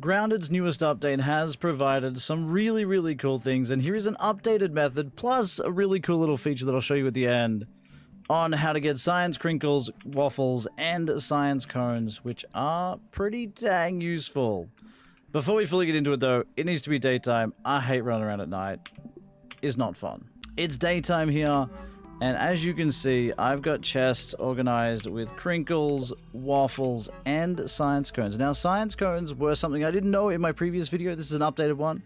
Grounded's newest update has provided some really, really cool things, and here is an updated method, plus a really cool little feature that I'll show you at the end, on how to get science crinkles, waffles, and science cones, which are pretty dang useful. Before we fully get into it though, it needs to be daytime. I hate running around at night. It's not fun. It's daytime here, and as you can see, I've got chests organized with crinkles, waffles, and science cones. Now, science cones were something I didn't know in my previous video. This is an updated one.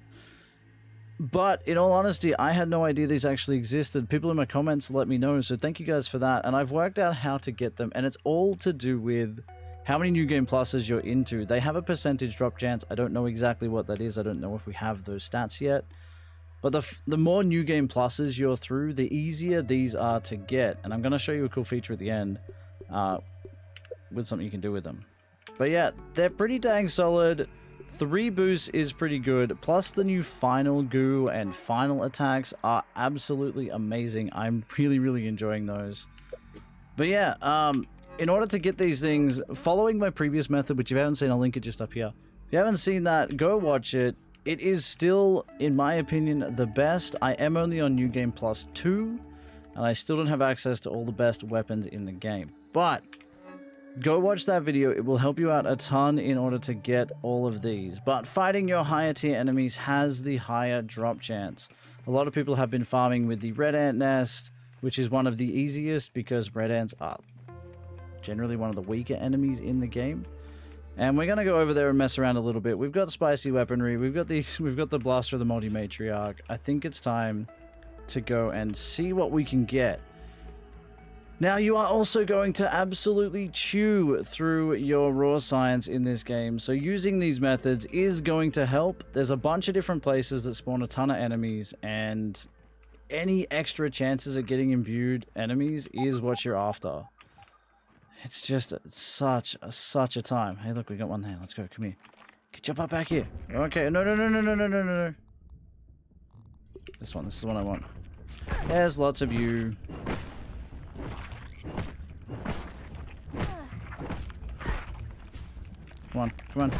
But in all honesty, I had no idea these actually existed. People in my comments let me know, so thank you guys for that. And I've worked out how to get them, and it's all to do with how many New Game Pluses you're into. They have a percentage drop chance. I don't know exactly what that is. I don't know if we have those stats yet. But the more New Game Pluses you're through, the easier these are to get. And I'm going to show you a cool feature at the end with something you can do with them. But yeah, they're pretty dang solid. 3 boosts is pretty good. Plus the new final goo and final attacks are absolutely amazing. I'm really, really enjoying those. But yeah, in order to get these things, following my previous method, which if you haven't seen, I'll link it just up here. If you haven't seen that, go watch it. It is still, in my opinion, the best. I am only on New Game Plus 2, and I still don't have access to all the best weapons in the game. But go watch that video. It will help you out a ton in order to get all of these. But fighting your higher tier enemies has the higher drop chance. A lot of people have been farming with the red ant nest, which is one of the easiest because red ants are generally one of the weaker enemies in the game. And we're gonna go over there and mess around a little bit. We've got spicy weaponry. We've got the blaster of the multi-matriarch. I think it's time to go and see what we can get. Now, you are also going to absolutely chew through your raw science in this game, so using these methods is going to help. There's a bunch of different places that spawn a ton of enemies, and any extra chances at getting imbued enemies is what you're after. It's just such a time. Hey, look, we got one there. Let's go. Come here. Get your butt back here. Okay. No. This one. This is the one I want. There's lots of you. Come on. Come on.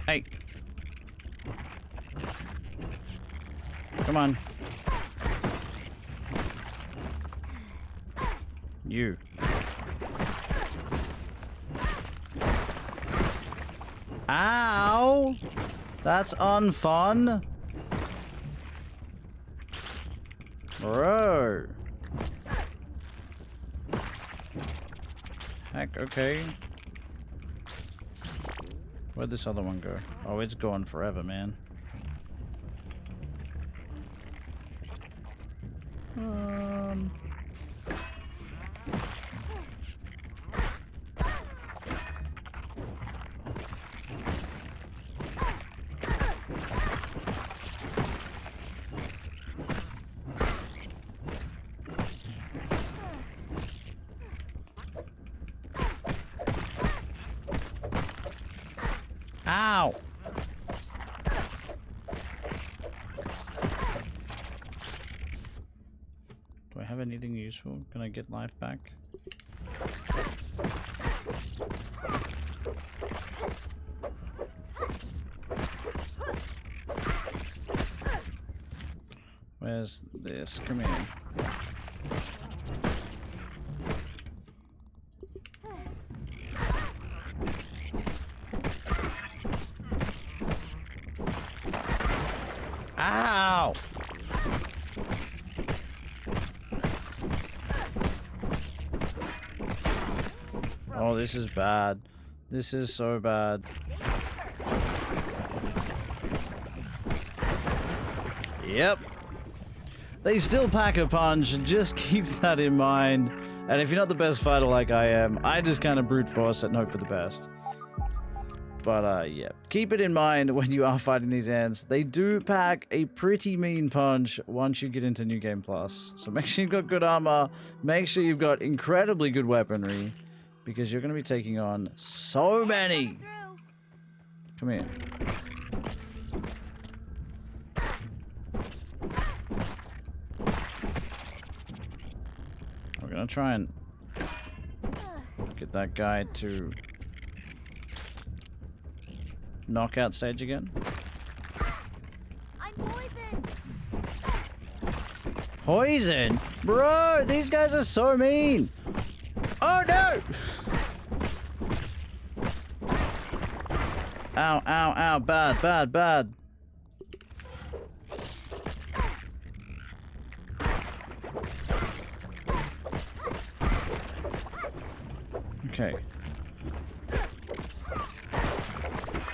Hey. Come on. You. Ow! That's unfun. Bro. Heck, okay. Where'd this other one go? Oh, it's gone forever, man. Ow! Do I have anything useful? Can I get life back? Where's this? Come here. Ow! Oh, this is bad. This is so bad. Yep. They still pack a punch, just keep that in mind. And if you're not the best fighter like I am, I just kind of brute force it and hope for the best. But, yeah. Keep it in mind when you are fighting these ants. They do pack a pretty mean punch once you get into New Game Plus. So make sure you've got good armor. Make sure you've got incredibly good weaponry. Because you're going to be taking on so many. Come here. We're going to try and Get that guy to knockout stage again. I'm poisoned. Poison? Bro, these guys are so mean. Oh no! Ow, ow, ow. Bad, bad, bad. Okay.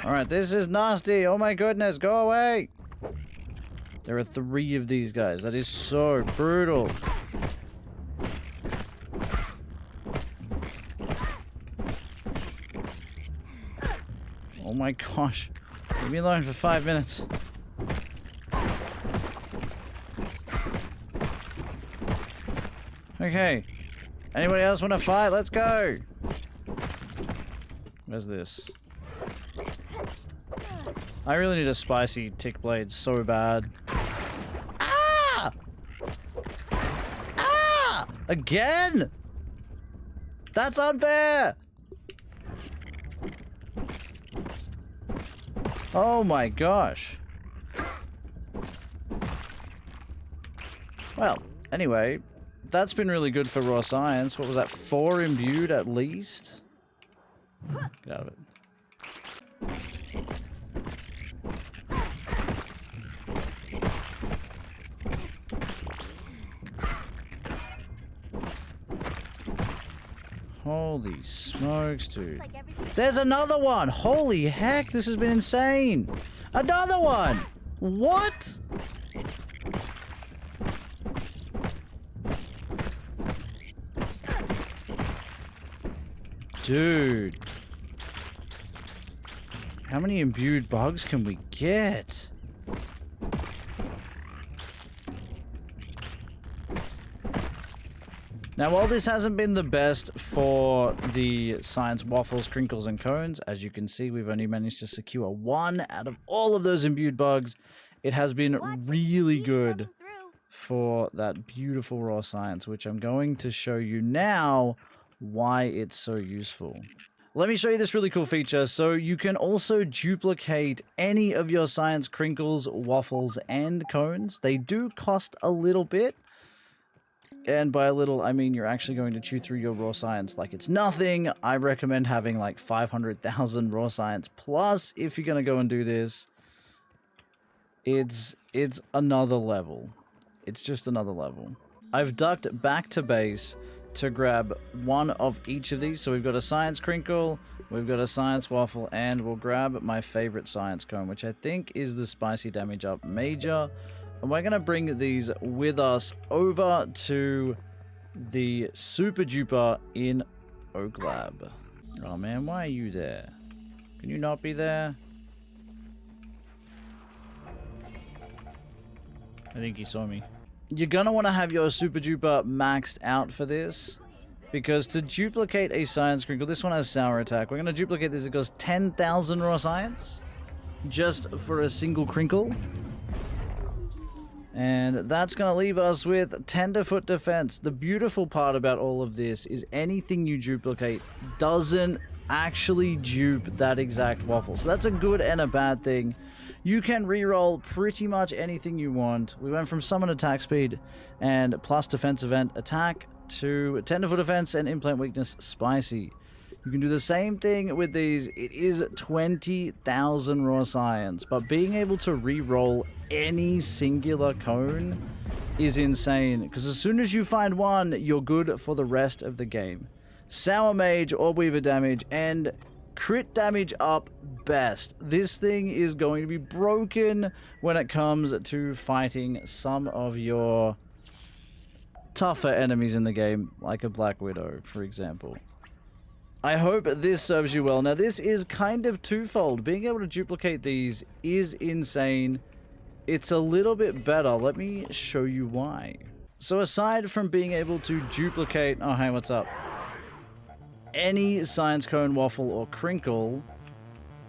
Alright, this is nasty. Oh my goodness, go away. There are 3 of these guys. That is so brutal. Oh my gosh. Leave me alone for 5 minutes. Okay. Anybody else want to fight? Let's go. Where's this? I really need a spicy tick blade so bad. Ah! Ah! Again? That's unfair! Oh my gosh. Well, anyway, that's been really good for raw science. What was that? 4 imbued at least? Get out of it. Holy smokes, dude. There's another one! Holy heck, this has been insane! Another one! What? Dude. How many imbued bugs can we get? Now, while this hasn't been the best for the science waffles, crinkles, and cones, as you can see, we've only managed to secure 1 out of all of those imbued bugs. It has been really good for that beautiful raw science, which I'm going to show you now why it's so useful. Let me show you this really cool feature. So you can also duplicate any of your science crinkles, waffles, and cones. They do cost a little bit. And by a little, I mean you're actually going to chew through your raw science like it's nothing. I recommend having like 500,000 raw science. Plus, if you're going to go and do this, it's another level. It's just another level. I've ducked back to base to grab 1 of each of these. So we've got a science crinkle, we've got a science waffle, and we'll grab my favorite science cone, which I think is the spicy damage up major. And we're going to bring these with us over to the Super Duper in Oak Lab. Oh man, why are you there? Can you not be there? I think he saw me. You're going to want to have your Super Duper maxed out for this. Because to duplicate a science crinkle, this one has sour attack. We're going to duplicate this. It goes 10,000 raw science. Just for a single crinkle. And that's going to leave us with tenderfoot defense. The beautiful part about all of this is anything you duplicate doesn't actually dupe that exact waffle. So that's a good and a bad thing. You can reroll pretty much anything you want. We went from summon attack speed and plus defense event attack to tenderfoot defense and implant weakness spicy. You can do the same thing with these. It is 20,000 raw science, but being able to re-roll any singular cone is insane, because as soon as you find one, you're good for the rest of the game. Sour Mage, Orb Weaver damage, and crit damage up best. This thing is going to be broken when it comes to fighting some of your tougher enemies in the game, like a Black Widow, for example. I hope this serves you well. Now, this is kind of twofold. Being able to duplicate these is insane. It's a little bit better. Let me show you why. So aside from being able to duplicate... Oh, hey, what's up? Any science cone, waffle, or crinkle,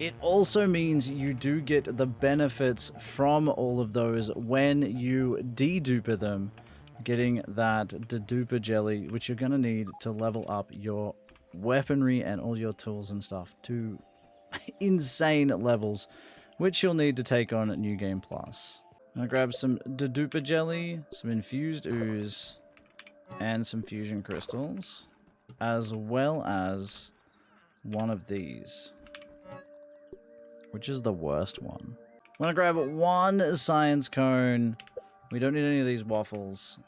it also means you do get the benefits from all of those when you de-duper them, getting that de-duper jelly, which you're going to need to level up your weaponry and all your tools and stuff to insane levels, which you'll need to take on New Game Plus. I'm gonna grab some Duper jelly, some infused ooze, and some fusion crystals, as well as one of these, which is the worst one. I'm gonna grab one science cone. We don't need any of these waffles.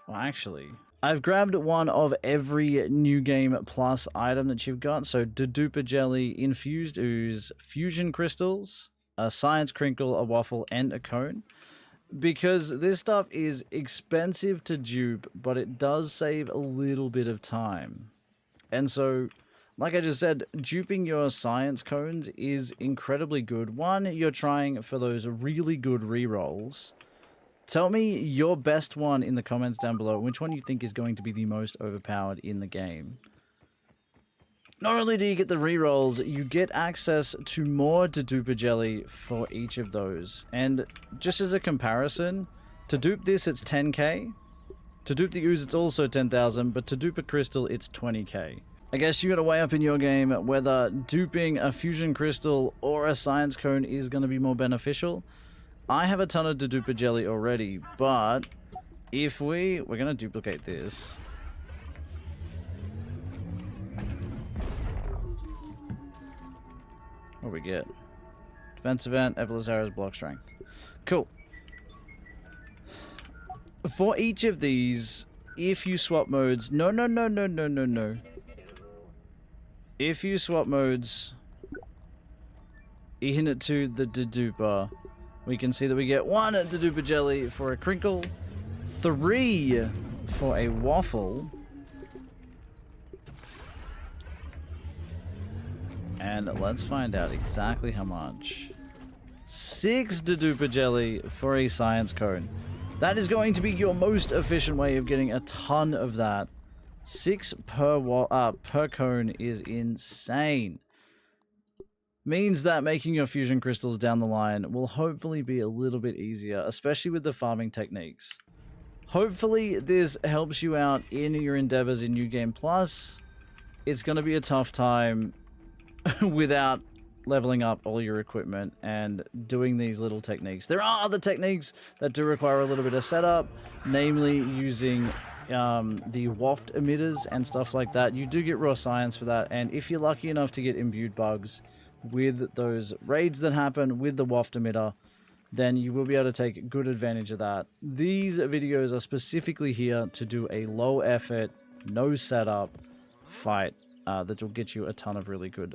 Well, actually, I've grabbed one of every New Game Plus item that you've got. So, Duper jelly, infused ooze, fusion crystals, a science crinkle, a waffle, and a cone. Because this stuff is expensive to dupe, but it does save a little bit of time. And so, like I just said, duping your science cones is incredibly good. One, you're trying for those really good rerolls. Tell me your best one in the comments down below, which one you think is going to be the most overpowered in the game. Not only do you get the rerolls, you get access to more Duper jelly for each of those. And just as a comparison, to dupe this it's 10k. To dupe the ooze it's also 10,000, but to dupe a crystal it's 20k. I guess you gotta weigh up in your game whether duping a fusion crystal or a science cone is gonna be more beneficial. I have a ton of Duper jelly already, but if we're gonna duplicate this. What do we get? Defense event, Evelyn's arrows, block strength. Cool. For each of these, if you swap modes, no. If you swap modes into the Duper, we can see that we get 1 Duper jelly for a crinkle, 3 for a waffle, and let's find out exactly how much. 6 Duper jelly for a science cone. That is going to be your most efficient way of getting a ton of that. 6 per cone is insane. Means that making your fusion crystals down the line will hopefully be a little bit easier, especially with the farming techniques. Hopefully this helps you out in your endeavors in New Game Plus. It's going to be a tough time without leveling up all your equipment and doing these little techniques. There are other techniques that do require a little bit of setup, namely using the waft emitters and stuff like that. You do get raw science for that, and if you're lucky enough to get imbued bugs with those raids that happen with the waft emitter, then you will be able to take good advantage of that. These videos are specifically here to do a low effort, no setup fight that will get you a ton of really good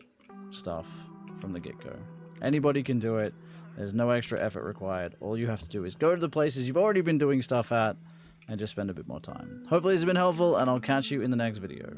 stuff from the get-go. Anybody can do it. There's no extra effort required. All you have to do is go to the places you've already been doing stuff at and just spend a bit more time. Hopefully this has been helpful, and I'll catch you in the next video.